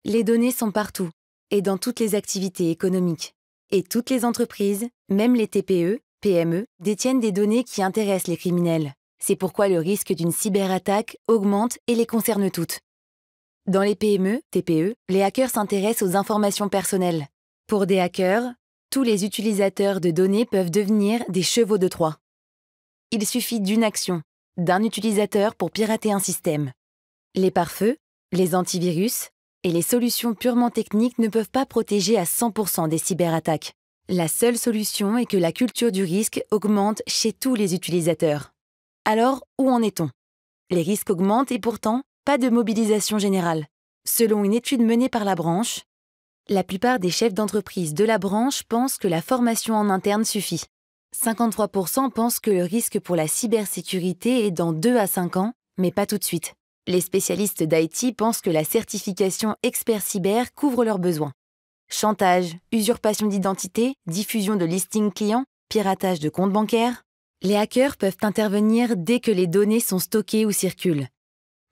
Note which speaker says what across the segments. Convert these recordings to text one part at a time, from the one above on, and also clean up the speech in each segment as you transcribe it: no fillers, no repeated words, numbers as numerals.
Speaker 1: Les données sont partout et dans toutes les activités économiques. Et toutes les entreprises, même les TPE, PME, détiennent des données qui intéressent les criminels. C'est pourquoi le risque d'une cyberattaque augmente et les concerne toutes. Dans les PME, TPE, les hackers s'intéressent aux informations personnelles. Pour des hackers, tous les utilisateurs de données peuvent devenir des chevaux de Troie. Il suffit d'une action, d'un utilisateur pour pirater un système. Les pare-feux, les antivirus et les solutions purement techniques ne peuvent pas protéger à 100% des cyberattaques. La seule solution est que la culture du risque augmente chez tous les utilisateurs. Alors, où en est-on? Les risques augmentent et pourtant, pas de mobilisation générale. Selon une étude menée par la branche, la plupart des chefs d'entreprise de la branche pensent que la formation en interne suffit. 53% pensent que le risque pour la cybersécurité est dans 2 à 5 ans, mais pas tout de suite. Les spécialistes d'IT pensent que la certification expert cyber couvre leurs besoins. Chantage, usurpation d'identité, diffusion de listings clients, piratage de comptes bancaires. Les hackers peuvent intervenir dès que les données sont stockées ou circulent.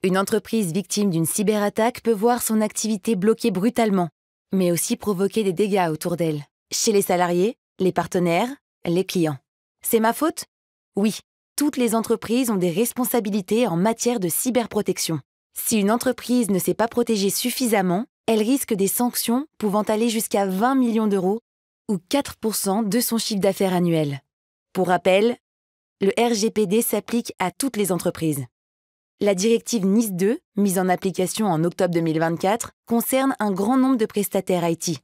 Speaker 1: Une entreprise victime d'une cyberattaque peut voir son activité bloquée brutalement, mais aussi provoquer des dégâts autour d'elle, chez les salariés, les partenaires, les clients. C'est ma faute? Oui. Toutes les entreprises ont des responsabilités en matière de cyberprotection. Si une entreprise ne s'est pas protégée suffisamment, elle risque des sanctions pouvant aller jusqu'à 20 millions d'euros ou 4% de son chiffre d'affaires annuel. Pour rappel, le RGPD s'applique à toutes les entreprises. La directive NIS 2, mise en application en octobre 2024, concerne un grand nombre de prestataires IT.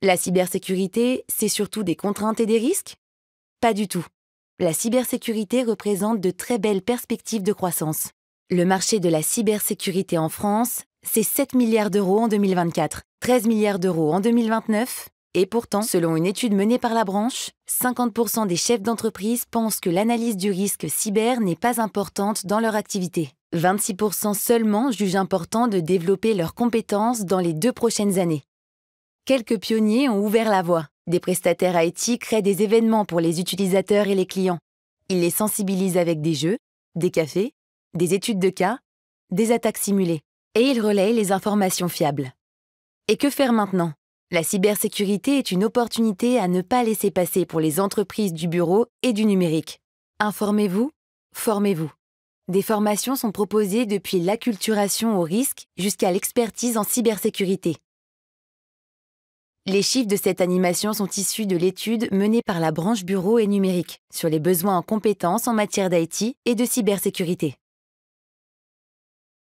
Speaker 1: La cybersécurité, c'est surtout des contraintes et des risques? Pas du tout. La cybersécurité représente de très belles perspectives de croissance. Le marché de la cybersécurité en France, c'est 7 milliards d'euros en 2024, 13 milliards d'euros en 2029, et pourtant, selon une étude menée par la branche, 50% des chefs d'entreprise pensent que l'analyse du risque cyber n'est pas importante dans leur activité. 26% seulement jugent important de développer leurs compétences dans les 2 prochaines années. Quelques pionniers ont ouvert la voie. Des prestataires IT créent des événements pour les utilisateurs et les clients. Ils les sensibilisent avec des jeux, des cafés, des études de cas, des attaques simulées. Et ils relayent les informations fiables. Et que faire maintenant? La cybersécurité est une opportunité à ne pas laisser passer pour les entreprises du bureau et du numérique. Informez-vous, formez-vous. Des formations sont proposées depuis l'acculturation au risque jusqu'à l'expertise en cybersécurité. Les chiffres de cette animation sont issus de l'étude menée par la branche bureau et numérique sur les besoins en compétences en matière d'IT et de cybersécurité.